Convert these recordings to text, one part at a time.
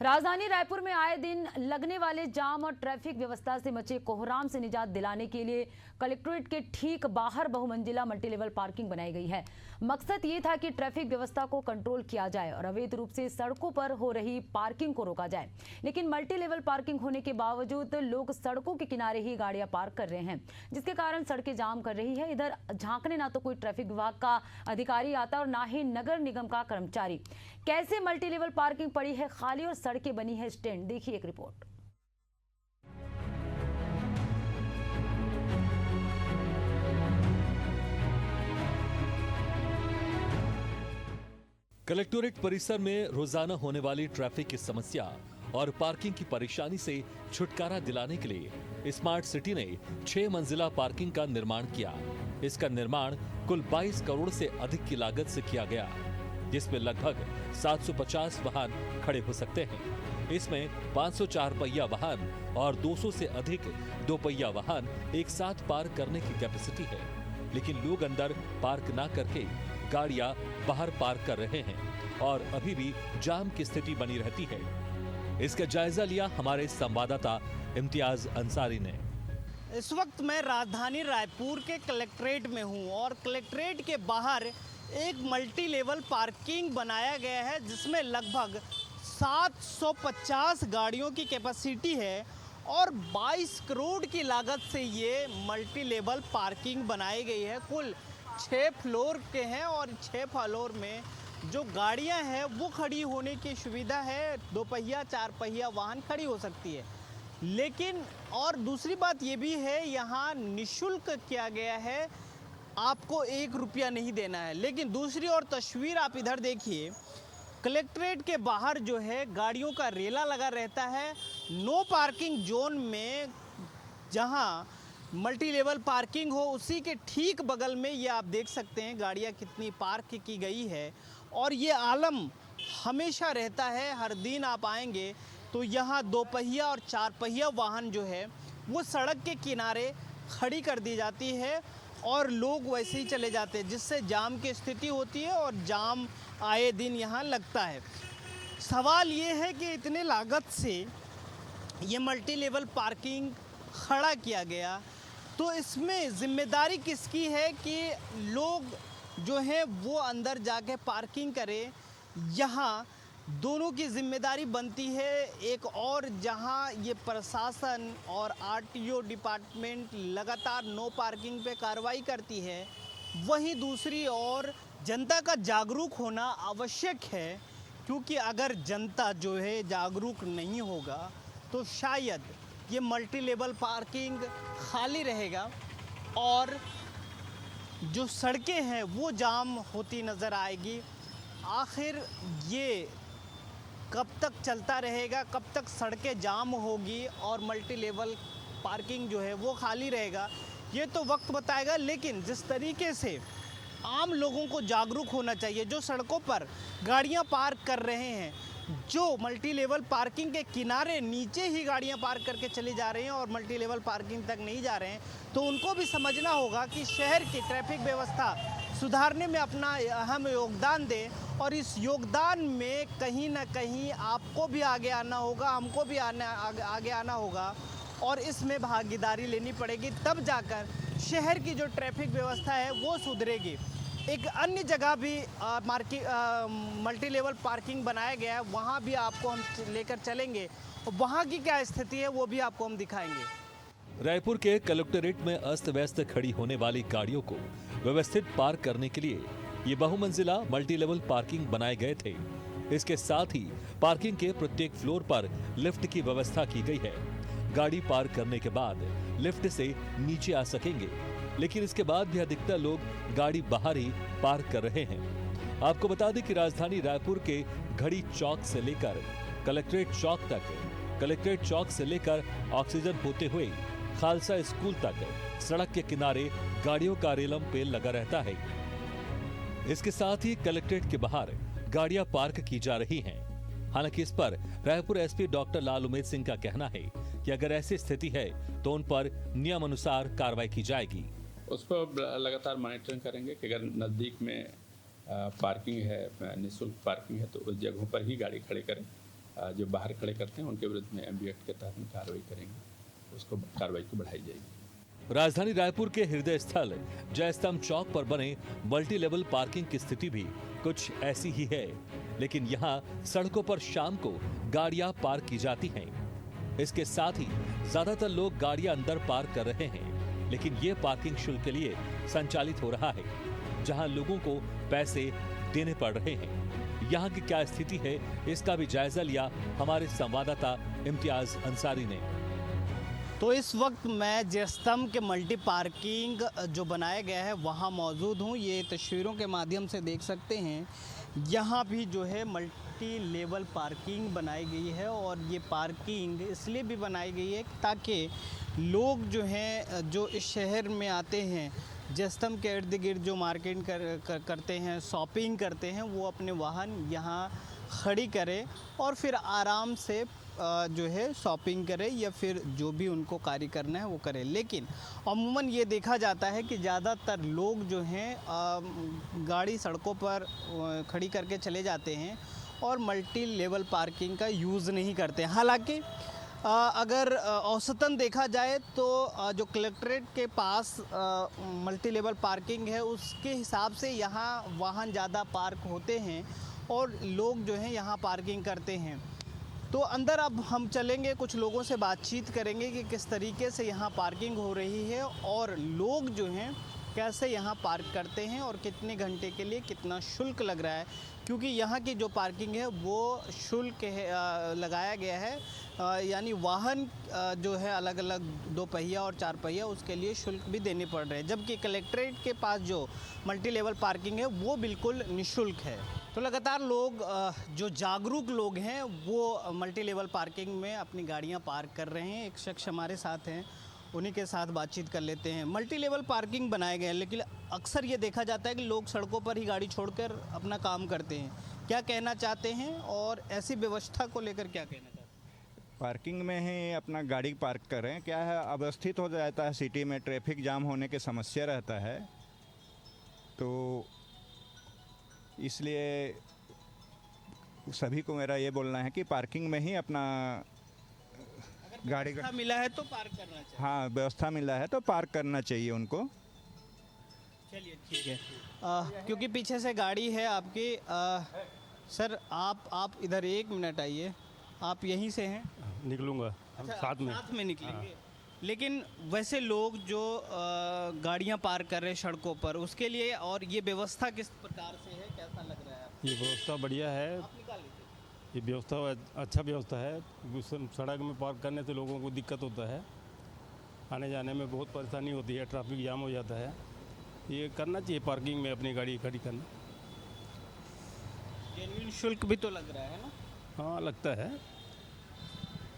राजधानी रायपुर में आए दिन लगने वाले जाम और ट्रैफिक व्यवस्था से मचे कोहराम से निजात दिलाने के लिए कलेक्ट्रेट के ठीक बाहर बहुमंजिला मल्टीलेवल पार्किंग बनाई गई है। मकसद ये था कि ट्रैफिक व्यवस्था को कंट्रोल किया जाए और अवैध रूप से सड़कों पर हो रही पार्किंग को रोका जाए। लेकिन मल्टीलेवल पार्किंग होने के बावजूद लोग सड़कों के किनारे ही गाड़ियां पार्क कर रहे हैं, जिसके कारण सड़कें जाम कर रही है। इधर झांकने ना तो कोई ट्रैफिक विभाग का अधिकारी आता और ना ही नगर निगम का कर्मचारी। कैसे मल्टीलेवल पार्किंग पड़ी है खाली और सड़कें बनी है स्टैंड, देखिए एक रिपोर्ट। कलेक्टोरेट परिसर में रोजाना होने वाली ट्रैफिक की समस्या और पार्किंग की परेशानी से छुटकारा दिलाने के लिए स्मार्ट सिटी ने 6 मंजिला पार्किंग का निर्माण किया। इसका निर्माण कुल 22 करोड़ से अधिक की लागत से किया गया, जिसमें लगभग 750 वाहन खड़े हो सकते हैं। इसमें 504 पहिया वाहन और 200 से अधिक 2 पहिया वाहन एक साथ पार्क करने की कैपेसिटी है, लेकिन लोग अंदर पार्क ना करके गाड़ियां बाहर पार्क कर रहे हैं और अभी भी जाम की स्थिति बनी रहती है। इसका जायजा लिया हमारे संवाददाता इम्तियाज अंसारी ने। इस वक्त मैं राजधानी रायपुर के कलेक्ट्रेट में हूं और कलेक्ट्रेट के बाहर एक मल्टी लेवल पार्किंग बनाया गया है, जिसमें लगभग 750 गाड़ियों की कैपेसिटी है और 22 करोड़ की लागत से ये मल्टी लेवल पार्किंग बनाई गई है। कुल 6 फ्लोर के हैं और 6 फ्लोर में जो गाड़ियां हैं वो खड़ी होने की सुविधा है। 2 पहिया 4 पहिया वाहन खड़ी हो सकती है। लेकिन और दूसरी बात ये भी है, यहाँ निःशुल्क किया गया है, आपको 1 रुपया नहीं देना है। लेकिन दूसरी ओर तस्वीर आप इधर देखिए, कलेक्ट्रेट के बाहर जो है गाड़ियों का रेला लगा रहता है। नो पार्किंग जोन में जहाँ मल्टी लेवल पार्किंग हो, उसी के ठीक बगल में ये आप देख सकते हैं गाड़ियाँ कितनी पार्क की गई है। और ये आलम हमेशा रहता है, हर दिन आप आएंगे तो यहाँ 2 पहिया और 4 पहिया वाहन जो है वो सड़क के किनारे खड़ी कर दी जाती है और लोग वैसे ही चले जाते हैं, जिससे जाम की स्थिति होती है और जाम आए दिन यहाँ लगता है। सवाल ये है कि इतने लागत से ये मल्टी लेवल पार्किंग खड़ा किया गया, तो इसमें जिम्मेदारी किसकी है कि लोग जो हैं वो अंदर जाके पार्किंग करें? यहाँ दोनों की जिम्मेदारी बनती है। एक और जहाँ ये प्रशासन और आरटीओ डिपार्टमेंट लगातार नो पार्किंग पे कार्रवाई करती है, वहीं दूसरी ओर जनता का जागरूक होना आवश्यक है, क्योंकि अगर जनता जो है जागरूक नहीं होगा तो शायद ये मल्टी लेवल पार्किंग खाली रहेगा और जो सड़कें हैं वो जाम होती नज़र आएगी। आखिर ये कब तक चलता रहेगा, कब तक सड़कें जाम होगी और मल्टी लेवल पार्किंग जो है वो खाली रहेगा, ये तो वक्त बताएगा। लेकिन जिस तरीके से आम लोगों को जागरूक होना चाहिए, जो सड़कों पर गाड़ियां पार्क कर रहे हैं, जो मल्टी लेवल पार्किंग के किनारे नीचे ही गाड़ियां पार्क करके चली जा रही हैं और मल्टी लेवल पार्किंग तक नहीं जा रहे हैं, तो उनको भी समझना होगा कि शहर की ट्रैफिक व्यवस्था सुधारने में अपना अहम योगदान दें और इस योगदान में कहीं ना कहीं आपको भी आगे आना होगा, हमको भी आगे आना होगा और इसमें भागीदारी लेनी पड़ेगी, तब जाकर शहर की जो ट्रैफिक व्यवस्था है वो सुधरेगी। एक अन्य जगह भी मल्टी लेवल पार्किंग बनाया गया है, वहाँ भी आपको हम लेकर चलेंगे और वहाँ की क्या स्थिति है वो भी आपको हम दिखाएंगे। रायपुर के कलेक्टोरेट में अस्त व्यस्त खड़ी होने वाली गाड़ियों को व्यवस्थित पार्क करने के लिए ये बहुमंजिला मल्टी लेवल पार्किंग बनाए गए थे। इसके साथ ही पार्किंग के प्रत्येक फ्लोर पर लिफ्ट की व्यवस्था की गई है। गाड़ी पार्क करने के बाद लिफ्ट से नीचे आ सकेंगे, लेकिन इसके बाद भी अधिकतर लोग गाड़ी बाहर ही पार्क कर रहे हैं। आपको बता दें कि राजधानी रायपुर के घड़ी चौक से लेकर कलेक्ट्रेट चौक तक, कलेक्ट्रेट चौक से लेकर ऑक्सीजन होते हुए खालसा स्कूल तक सड़क के किनारे गाड़ियों का रेलम पेल लगा रहता है। इसके साथ ही कलेक्ट्रेट के बाहर गाड़ियां पार्क की जा रही हैं। हालांकि इस पर रायपुर एसपी डॉक्टर लाल उमेद सिंह का कहना है कि अगर ऐसी स्थिति है तो उन पर नियम अनुसार कार्रवाई की जाएगी। उस पर लगातार मॉनिटरिंग करेंगे कि अगर नज़दीक में पार्किंग है, निःशुल्क पार्किंग है, तो उस जगहों पर ही गाड़ी खड़ी करें जो बाहर खड़े करते हैं उनके विरुद्ध में एमबी एक्ट के तहत में कार्रवाई करेंगे, उसको कार्रवाई को बढ़ाई जाएगी। राजधानी रायपुर के हृदय स्थल जयस्तंभ चौक पर बने मल्टी लेवल पार्किंग की स्थिति भी कुछ ऐसी ही है, लेकिन यहाँ सड़कों पर शाम को गाड़ियां पार्क की जाती हैं। इसके साथ ही ज्यादातर लोग गाड़ियां अंदर पार्क कर रहे हैं, लेकिन ये पार्किंग शुल्क के लिए संचालित हो रहा है, जहां लोगों को पैसे देने पड़ रहे हैं। यहाँ की क्या स्थिति है, इसका भी जायजा लिया हमारे संवाददाता इम्तियाज अंसारी ने। तो इस वक्त मैं जयस्तंभ के मल्टी पार्किंग जो बनाया गया है वहाँ मौजूद हूँ। ये तस्वीरों के माध्यम से देख सकते हैं, यहाँ भी जो है मल्टी लेवल पार्किंग बनाई गई है और ये पार्किंग इसलिए भी बनाई गई है ताकि लोग जो हैं जो इस शहर में आते हैं, जयस्तंभ के इर्द गिर्द जो मार्केट करते हैं, शॉपिंग करते हैं, वो अपने वाहन यहाँ खड़ी करें और फिर आराम से जो है शॉपिंग करें या फिर जो भी उनको कार्य करना है वो करें। लेकिन अमूमन ये देखा जाता है कि ज़्यादातर लोग जो हैं गाड़ी सड़कों पर खड़ी करके चले जाते हैं और मल्टी लेवल पार्किंग का यूज़ नहीं करते। हालांकि अगर औसतन देखा जाए तो जो कलेक्ट्रेट के पास मल्टी लेवल पार्किंग है उसके हिसाब से यहाँ वाहन ज़्यादा पार्क होते हैं और लोग जो हैं यहाँ पार्किंग करते हैं। तो अंदर अब हम चलेंगे, कुछ लोगों से बातचीत करेंगे कि किस तरीके से यहाँ पार्किंग हो रही है और लोग जो हैं कैसे यहाँ पार्क करते हैं और कितने घंटे के लिए कितना शुल्क लग रहा है, क्योंकि यहाँ की जो पार्किंग है वो शुल्क लगाया गया है, यानी वाहन जो है अलग अलग 2 पहिया और 4 पहिया उसके लिए शुल्क भी देने पड़ रहे हैं, जबकि कलेक्ट्रेट के पास जो मल्टी लेवल पार्किंग है वो बिल्कुल निःशुल्क है। तो लगातार लोग जो जागरूक लोग हैं वो मल्टी लेवल पार्किंग में अपनी गाड़ियां पार्क कर रहे हैं। एक शख्स हमारे साथ हैं, उन्हीं के साथ बातचीत कर लेते हैं। मल्टी लेवल पार्किंग बनाए गए हैं, लेकिन अक्सर ये देखा जाता है कि लोग सड़कों पर ही गाड़ी छोड़कर अपना काम करते हैं। क्या कहना चाहते हैं और ऐसी व्यवस्था को लेकर क्या कहना चाहते हैं? पार्किंग में ही अपना गाड़ी पार्क करें, क्या है अवस्थित हो जाता है, सिटी में ट्रैफिक जाम होने की समस्या रहता है, तो इसलिए सभी को मेरा ये बोलना है कि पार्किंग में ही अपना गाड़ी व्यवस्था मिला है तो पार्क करना चाहिए। हाँ, व्यवस्था मिला है तो पार्क करना चाहिए उनको। चलिए ठीक है। क्योंकि पीछे से गाड़ी है आपकी। सर आप इधर 1 मिनट आइए। आप यहीं से हैं? निकलूंगा हम साथ में। साथ में निकलेंगे। लेकिन वैसे लोग जो गाड़ियां पार्क कर रहे हैं सड़कों पर, उसके लिए और ये व्यवस्था किस प्रकार से है, कैसा लग रहा है आपको? ये व्यवस्था बढ़िया है, आप निकाल लीजिए। ये व्यवस्था अच्छा व्यवस्था है। सड़क में पार्क करने से लोगों को दिक्कत होता है, आने जाने में बहुत परेशानी होती है, ट्रैफिक जाम हो जाता है। ये करना चाहिए, पार्किंग में अपनी गाड़ी खड़ी करना। जेन्युइन शुल्क भी तो लग रहा है ना? हाँ, लगता है।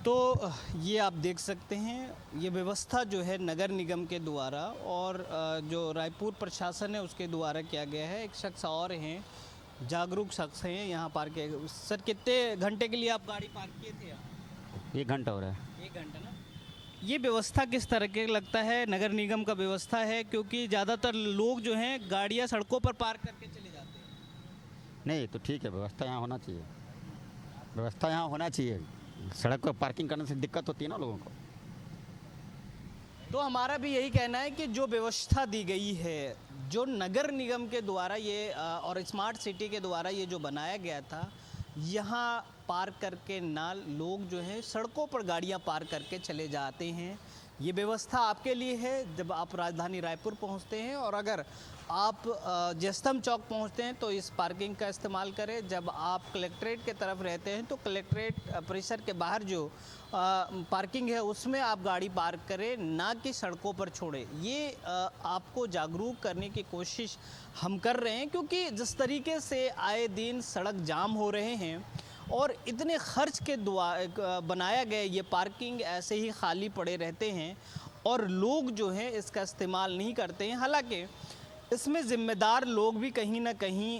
तो ये आप देख सकते हैं, ये व्यवस्था जो है नगर निगम के द्वारा और जो रायपुर प्रशासन है उसके द्वारा किया गया है। एक शख्स और हैं, जागरूक शख्स हैं यहाँ पार्क किए। सर कितने घंटे के लिए आप गाड़ी पार्क किए थे यहाँ? 1 घंटा हो रहा है। 1 घंटा ना? ये व्यवस्था किस तरह के लगता है? नगर निगम का व्यवस्था है, क्योंकि ज़्यादातर लोग जो हैं गाड़ियाँ सड़कों पर पार्क करके चले जाते हैं। नहीं तो ठीक है, व्यवस्था यहाँ होना चाहिए, व्यवस्था यहाँ होना चाहिए। सड़क पर पार्किंग करने से दिक्कत होती है ना लोगों को। तो हमारा भी यही कहना है कि जो व्यवस्था दी गई है, जो नगर निगम के द्वारा ये और स्मार्ट सिटी के द्वारा ये जो बनाया गया था, यहाँ पार्क करके ना लोग जो हैं सड़कों पर गाड़ियाँ पार्क करके चले जाते हैं। ये व्यवस्था आपके लिए है जब आप राजधानी रायपुर पहुँचते हैं, और अगर आप जयस्तंभ चौक पहुँचते हैं तो इस पार्किंग का इस्तेमाल करें। जब आप कलेक्ट्रेट के तरफ रहते हैं तो कलेक्ट्रेट परिसर के बाहर जो पार्किंग है उसमें आप गाड़ी पार्क करें, ना कि सड़कों पर छोड़ें। ये आपको जागरूक करने की कोशिश हम कर रहे हैं, क्योंकि जिस तरीके से आए दिन सड़क जाम हो रहे हैं और इतने खर्च के बनाया गया ये पार्किंग ऐसे ही खाली पड़े रहते हैं और लोग जो हैं इसका इस्तेमाल नहीं करते हैं। हालांकि इसमें ज़िम्मेदार लोग भी कहीं ना कहीं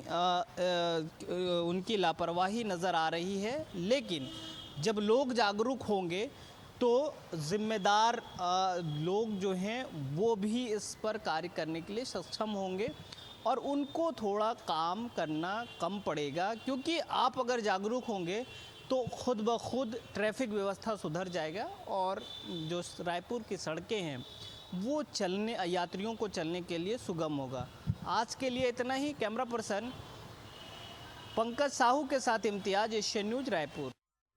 उनकी लापरवाही नज़र आ रही है, लेकिन जब लोग जागरूक होंगे तो ज़िम्मेदार लोग जो हैं वो भी इस पर कार्य करने के लिए सक्षम होंगे और उनको थोड़ा काम करना कम पड़ेगा। क्योंकि आप अगर जागरूक होंगे तो खुद ब खुद ट्रैफिक व्यवस्था सुधर जाएगा और जो रायपुर की सड़कें हैं वो यात्रियों को चलने के लिए सुगम होगा। आज के लिए इतना ही। कैमरा पर्सन पंकज साहू के साथ इम्तियाज, एशियन न्यूज़, रायपुर।